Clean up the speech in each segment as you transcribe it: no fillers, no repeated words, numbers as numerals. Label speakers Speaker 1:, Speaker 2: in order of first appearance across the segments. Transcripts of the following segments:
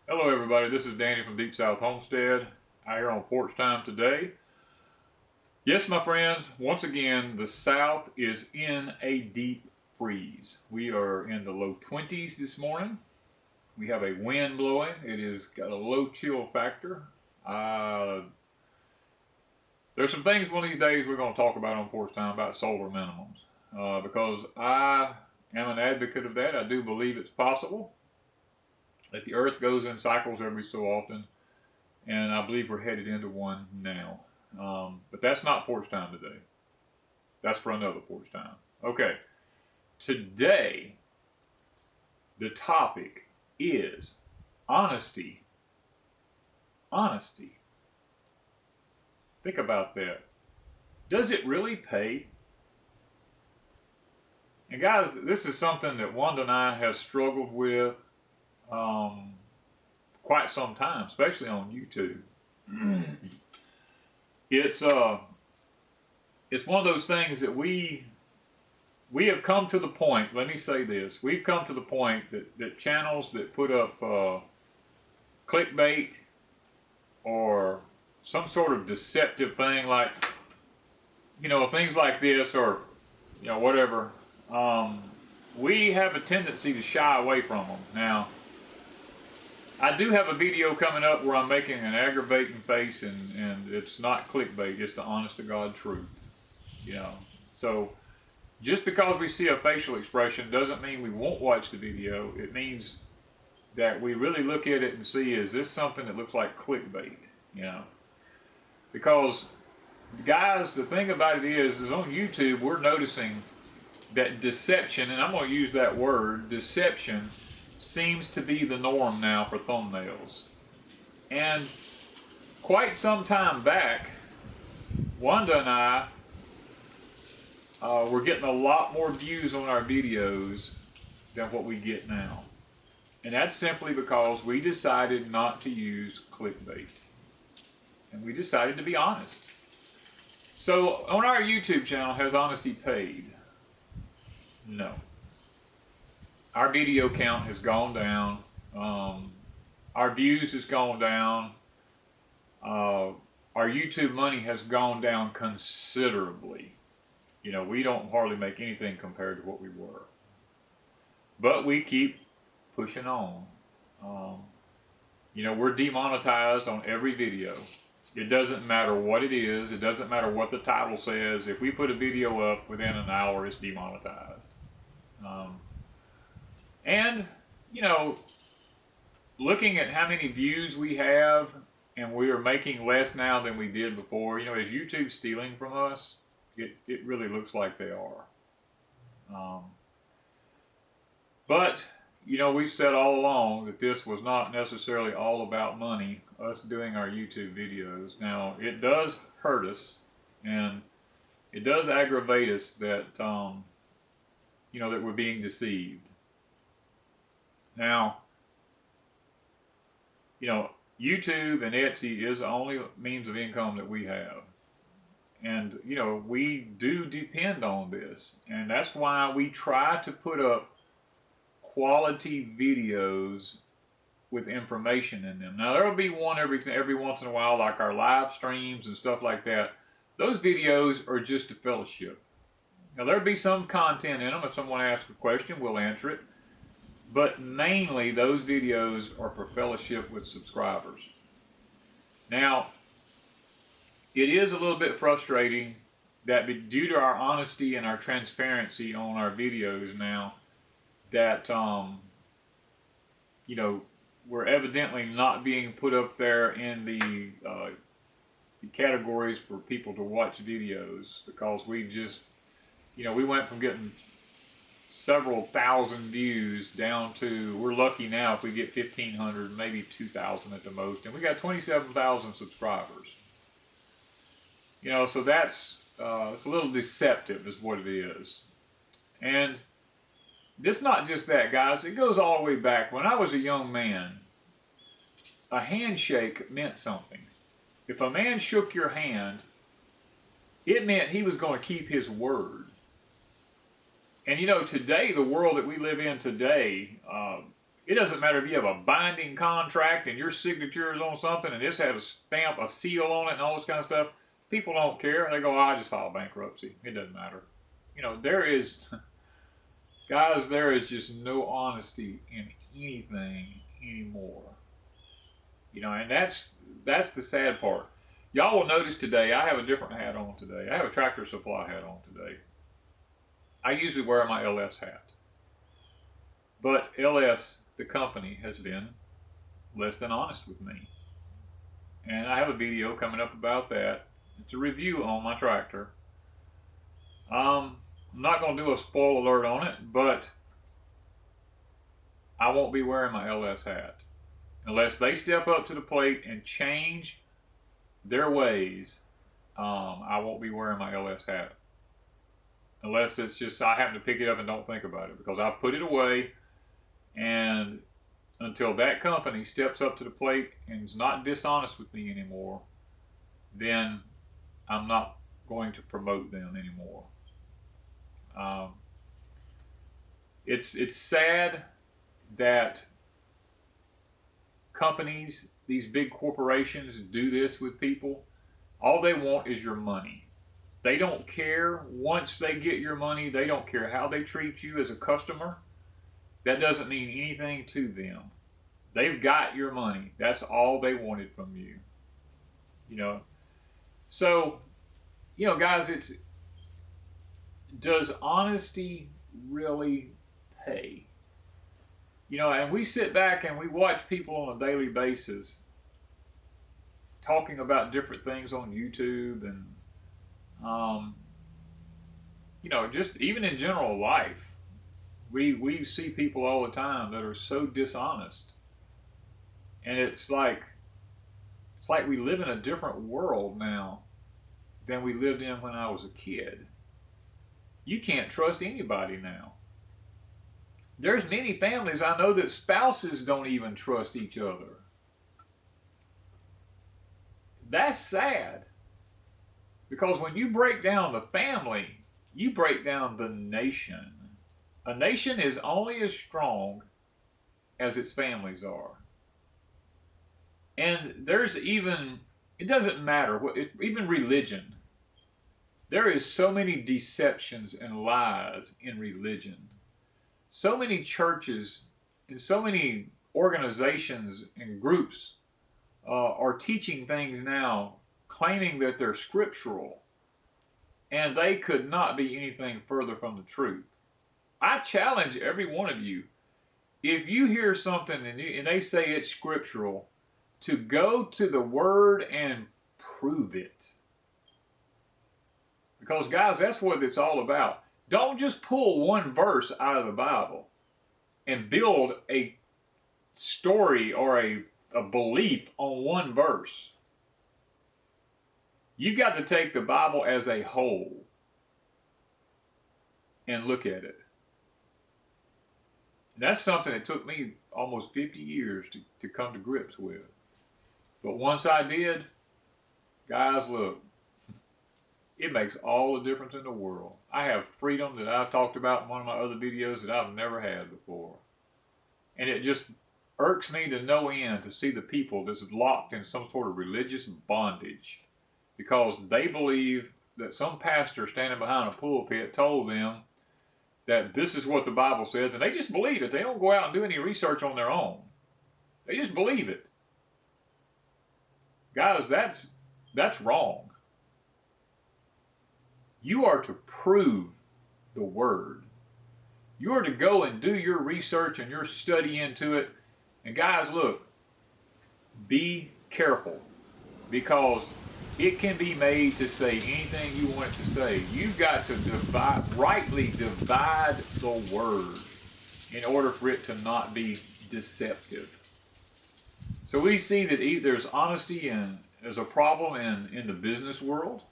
Speaker 1: Hello everybody, this is Danny from Deep South Homestead, out here on Porch Time today. Yes, my friends, once again, the South is in a deep freeze. We are in the low 20s this morning. We have a wind blowing. It has got a low chill factor. There's some things one of these days we're going to talk about on Porch Time about solar minimums. Because I am an advocate of that. I do believe it's possible. That the earth goes in cycles every so often, and I believe we're headed into one now. But that's not Porch Time today. That's for another Porch Time. Okay, today the topic is honesty. Honesty. Think about that. Does it really pay? And guys, this is something that Wanda and I have struggled with quite some time, especially on YouTube. It's one of those things that we have come to the point. Let me say this: we've come to the point that channels that put up clickbait or some sort of deceptive thing, like things like this, or whatever. We have a tendency to shy away from them. Now, I do have a video coming up where I'm making an aggravating face, and it's not clickbait, it's the honest to God truth. So just because we see a facial expression doesn't mean we won't watch the video. It means that we really look at it and see, is this something that looks like clickbait? Because guys, the thing about it is on YouTube we're noticing that deception, and I'm going to use that word, deception, seems to be the norm now for thumbnails. And quite some time back, Wanda and I were getting a lot more views on our videos than what we get now. And that's simply because we decided not to use clickbait. And we decided to be honest. So on our YouTube channel, has honesty paid? No. Our video count has gone down. Our views has gone down. Our YouTube money has gone down considerably. We don't hardly make anything compared to what we were. But we keep pushing on. We're demonetized on every video. It doesn't matter what it is. It doesn't matter what the title says. If we put a video up within an hour, it's demonetized. And, looking at how many views we have, and we are making less now than we did before, is YouTube stealing from us? It really looks like they are. But, we've said all along that this was not necessarily all about money, us doing our YouTube videos. Now, it does hurt us, and it does aggravate us that, that we're being deceived. Now, YouTube and Etsy is the only means of income that we have. And, we do depend on this. And that's why we try to put up quality videos with information in them. Now, there will be one every once in a while, like our live streams and stuff like that. Those videos are just a fellowship. Now, there'll be some content in them. If someone asks a question, we'll answer it. But mainly, those videos are for fellowship with subscribers. Now, it is a little bit frustrating that due to our honesty and our transparency on our videos now, that, we're evidently not being put up there in the categories for people to watch videos, because we just, we went from getting several thousand views down to, we're lucky now if we get 1,500, maybe 2,000 at the most, and we got 27,000 subscribers. So that's, it's a little deceptive is what it is. And it's not just that, guys. It goes all the way back. When I was a young man, a handshake meant something. If a man shook your hand, it meant he was going to keep his word. And today, the world that we live in today, It doesn't matter if you have a binding contract and your signature is on something and this has a stamp, a seal on it and all this kind of stuff. People don't care. They go, oh, I just file bankruptcy. It doesn't matter. You know, guys, there is just no honesty in anything anymore. You know, and that's the sad part. Y'all will notice today, I have a different hat on today. I have a Tractor Supply hat on today. I usually wear my LS hat. But LS, the company, has been less than honest with me. And I have a video coming up about that. It's a review on my tractor. I'm not going to do a spoil alert on it, but I won't be wearing my LS hat unless they step up to the plate and change their ways. I won't be wearing my LS hat unless it's just I happen to pick it up and don't think about it, because I put it away, and until that company steps up to the plate and is not dishonest with me anymore, then I'm not going to promote them anymore. It's sad that companies, these big corporations, do this with people. All they want is your money. They don't care. Once they get your money, they don't care how they treat you as a customer. That doesn't mean anything to them. They've got your money. That's all they wanted from you. You know. So, you know, guys, does honesty really pay? You know, and we sit back and we watch people on a daily basis talking about different things on YouTube and, you know, just even in general life, we see people all the time that are so dishonest. And it's like we live in a different world now than we lived in when I was a kid. You can't trust anybody now. There's many families I know that spouses don't even trust each other. That's sad. Because when you break down the family, you break down the nation. A nation is only as strong as its families are. And there's even, it doesn't matter, even religion. There is so many deceptions and lies in religion. So many churches and so many organizations and groups are teaching things now, claiming that they're scriptural, and they could not be anything further from the truth. I challenge every one of you, if you hear something and they say it's scriptural, to go to the Word and prove it. Because, guys, that's what it's all about. Don't just pull one verse out of the Bible and build a story or a belief on one verse. You've got to take the Bible as a whole and look at it. And that's something that took me almost 50 years to come to grips with. But once I did, guys, look, it makes all the difference in the world. I have freedom that I've talked about in one of my other videos that I've never had before. And it just irks me to no end to see the people that's locked in some sort of religious bondage because they believe that some pastor standing behind a pulpit told them that this is what the Bible says, and they just believe it. They don't go out and do any research on their own. They just believe it. Guys, that's wrong. You are to prove the Word. You are to go and do your research and your study into it. And guys, look, be careful, because it can be made to say anything you want it to say. You've got to rightly divide the Word in order for it to not be deceptive. So we see that there's honesty and there's a problem in the business world.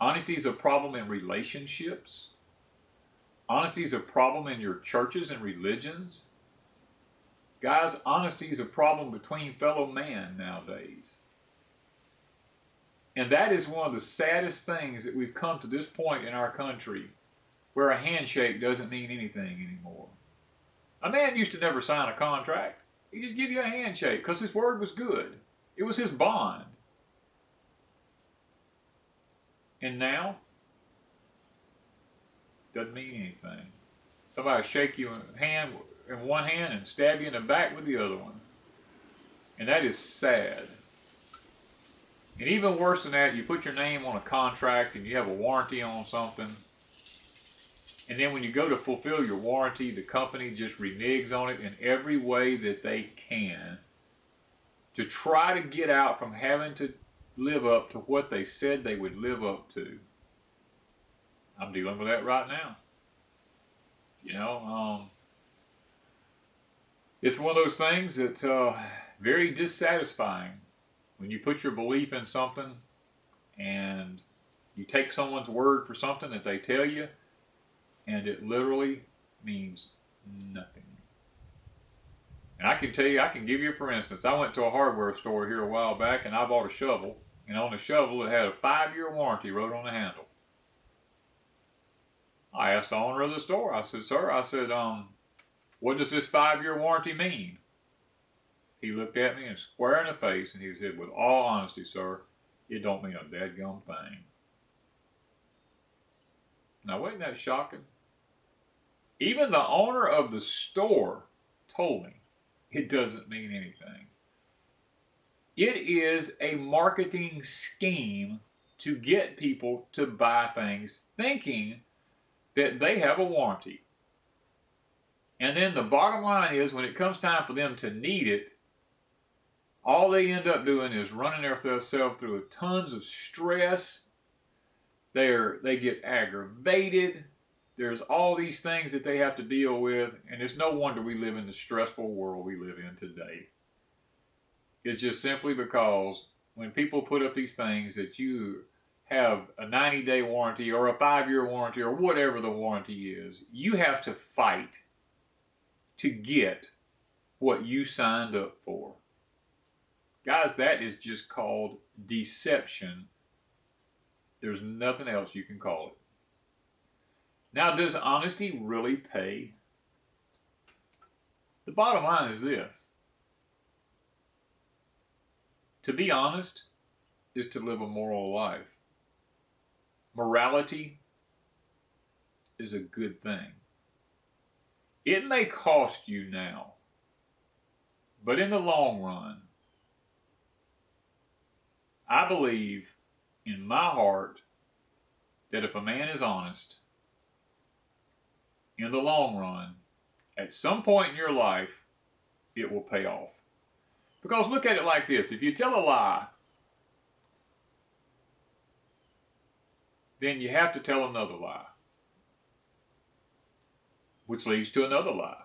Speaker 1: Honesty is a problem in relationships. Honesty is a problem in your churches and religions. Guys, honesty is a problem between fellow man nowadays. And that is one of the saddest things that we've come to this point in our country, where a handshake doesn't mean anything anymore. A man used to never sign a contract. He just give you a handshake because his word was good. It was his bond. And now, doesn't mean anything. Somebody shake you in one hand and stab you in the back with the other one. And that is sad. And even worse than that, you put your name on a contract and you have a warranty on something. And then when you go to fulfill your warranty, the company just reneges on it in every way that they can to try to get out from having to live up to what they said they would live up to. I'm dealing with that right now. You know, it's one of those things that's very dissatisfying when you put your belief in something and you take someone's word for something that they tell you and it literally means nothing. And I can tell you, I can give you for instance, I went to a hardware store here a while back and I bought a shovel, and on the shovel it had a 5-year warranty wrote on the handle. I asked the owner of the store, I said, sir, what does this 5-year warranty mean? He looked at me and square in the face and he said, with all honesty, sir, it don't mean a dadgum thing. Now, wasn't that shocking? Even the owner of the store told me it doesn't mean anything. It is a marketing scheme to get people to buy things thinking that they have a warranty. And then the bottom line is, when it comes time for them to need it, all they end up doing is running themselves through tons of stress. They get aggravated. There's all these things that they have to deal with, and it's no wonder we live in the stressful world we live in today. It's just simply because when people put up these things that you have a 90-day warranty or a 5-year warranty or whatever the warranty is, you have to fight to get what you signed up for. Guys, that is just called deception. There's nothing else you can call it. Now, does honesty really pay? The bottom line is this. To be honest is to live a moral life. Morality is a good thing. It may cost you now, but in the long run, I believe in my heart that if a man is honest, in the long run, at some point in your life, it will pay off. Because look at it like this. If you tell a lie, then you have to tell another lie, which leads to another lie.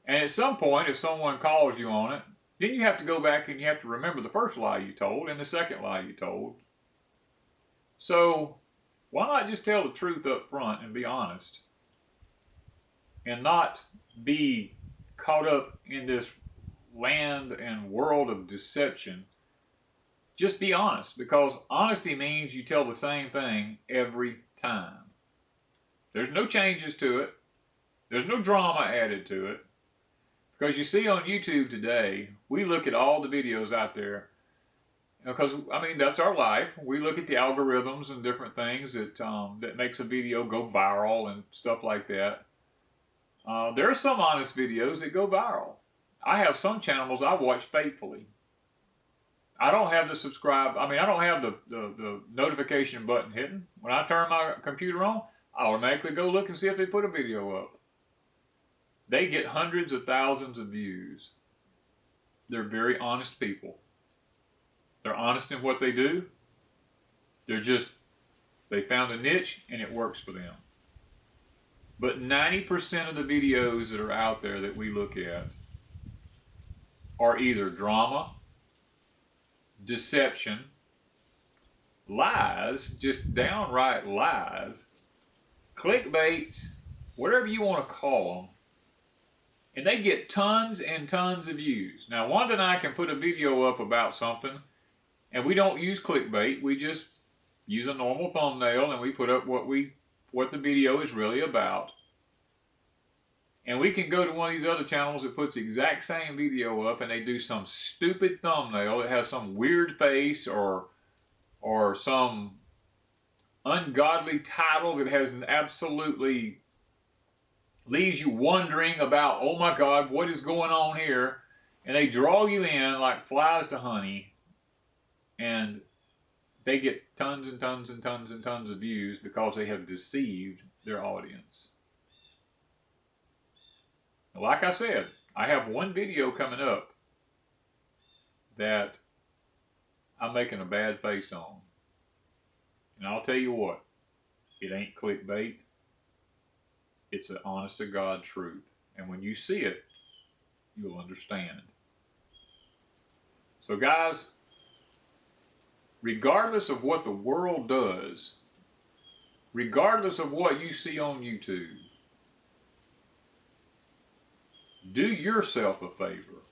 Speaker 1: And at some point, if someone calls you on it, then you have to go back and you have to remember the first lie you told and the second lie you told. So, why not just tell the truth up front and be honest? And not be caught up in this land and world of deception. Just be honest, because honesty means you tell the same thing every time. There's no changes to it. There's no drama added to it. Because you see on YouTube today, we look at all the videos out there. Because, I mean, that's our life. We look at the algorithms and different things that makes a video go viral and stuff like that. There are some honest videos that go viral. I have some channels I watch faithfully. I don't have the subscribe, I don't have the notification button hidden. When I turn my computer on, I automatically go look and see if they put a video up. They get hundreds of thousands of views. They're very honest people. They're honest in what they do. They found a niche and it works for them. But 90% of the videos that are out there that we look at are either drama, deception, lies, just downright lies, clickbaits, whatever you want to call them, and they get tons and tons of views. Now, Wanda and I can put a video up about something, and we don't use clickbait. We just use a normal thumbnail, and we put up what the video is really about. And we can go to one of these other channels that puts the exact same video up and they do some stupid thumbnail that has some weird face or some ungodly title that has an absolutely leaves you wondering about, oh my God, what is going on here? And they draw you in like flies to honey, and they get tons and tons and tons and tons of views because they have deceived their audience. Like I said, I have one video coming up that I'm making a bad face on. And I'll tell you what, it ain't clickbait. It's the honest to God truth. And when you see it, you'll understand. So guys, regardless of what the world does, regardless of what you see on YouTube, do yourself a favor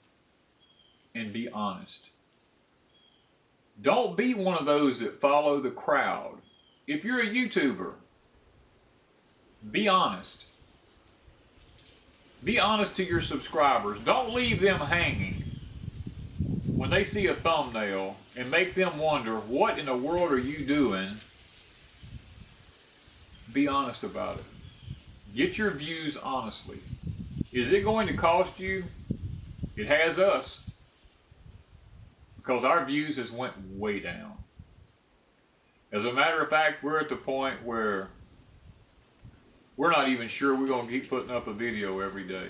Speaker 1: and be honest. Don't be one of those that follow the crowd. If you're a YouTuber, be honest. Be honest to your subscribers. Don't leave them hanging when they see a thumbnail and make them wonder, what in the world are you doing? Be honest about it. Get your views honestly. Is it going to cost you? It has us. Because our views has went way down. As a matter of fact, we're at the point where we're not even sure we're going to keep putting up a video every day.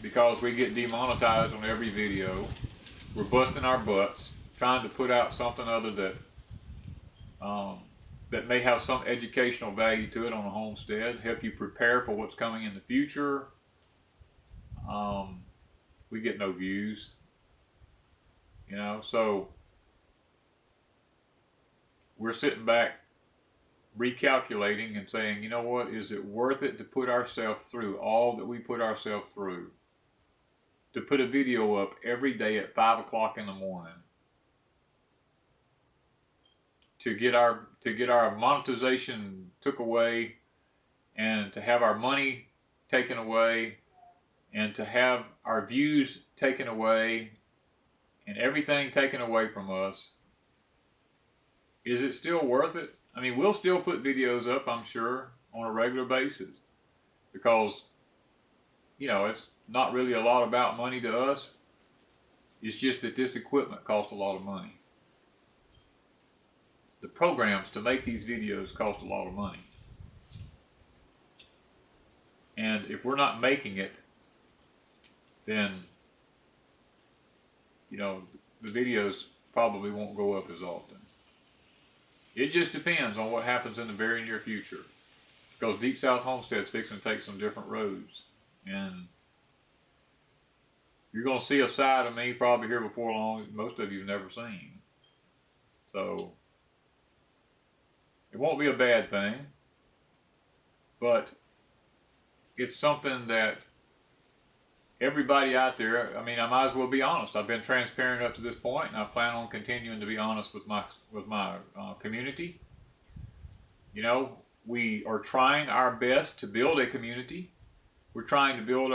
Speaker 1: Because we get demonetized on every video. We're busting our butts, trying to put out something other that that may have some educational value to it on a homestead, help you prepare for what's coming in the future. We get no views, you know, so we're sitting back recalculating and saying, you know what, is it worth it to put ourselves through all that we put ourselves through? To put a video up every day at 5 o'clock in the morning? To get our monetization took away, and to have our money taken away, and to have our views taken away, and everything taken away from us? Is it still worth it? I mean, we'll still put videos up, I'm sure, on a regular basis, because, you know, it's not really a lot about money to us. It's just that this equipment costs a lot of money. The programs to make these videos cost a lot of money. And if we're not making it, then, you know, the videos probably won't go up as often. It just depends on what happens in the very near future. Because Deep South Homestead's fixing to take some different roads. And you're going to see a side of me probably here before long most of you have never seen. So it won't be a bad thing. But it's something that everybody out there, I mean, I might as well be honest. I've been transparent up to this point, and I plan on continuing to be honest with my community. You know, we are trying our best to build a community. We're trying to build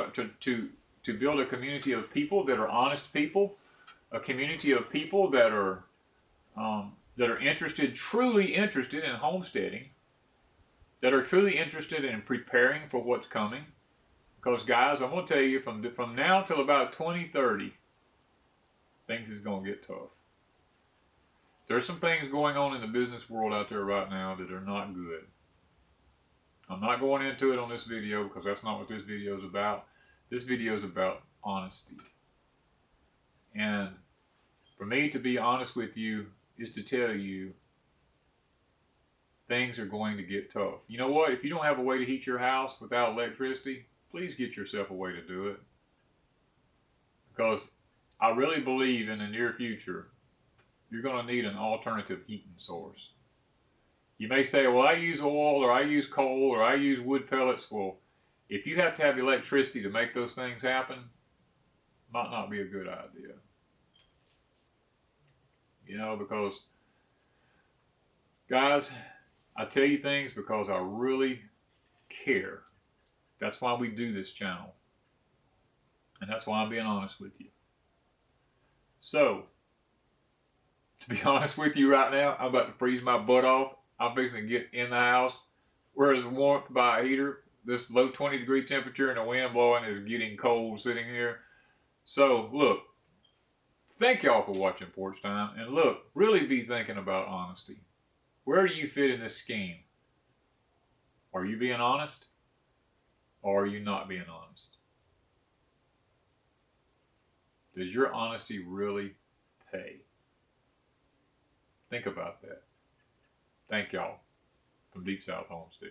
Speaker 1: to build a community of people that are honest people, a community of people that are interested, truly interested in homesteading, that are truly interested in preparing for what's coming. Because guys, I'm going to tell you, from now till about 2030, things is going to get tough. There's some things going on in the business world out there right now that are not good. I'm not going into it on this video because that's not what this video is about. This video is about honesty. And for me to be honest with you is to tell you things are going to get tough. You know what? If you don't have a way to heat your house without electricity, please get yourself a way to do it. Because I really believe in the near future, you're going to need an alternative heating source. You may say, well, I use oil, or I use coal, or I use wood pellets. Well, if you have to have electricity to make those things happen, might not be a good idea. You know, because, guys, I tell you things because I really care. That's why we do this channel. And that's why I'm being honest with you. So, to be honest with you right now, I'm about to freeze my butt off. I'm fixing to get in the house. Whereas warmth by a heater, this low 20-degree temperature and the wind blowing is getting cold sitting here. So, look, thank y'all for watching Porch Time. And look, really be thinking about honesty. Where do you fit in this scheme? Are you being honest? Or are you not being honest? Does your honesty really pay? Think about that. Thank y'all from Deep South Homestead.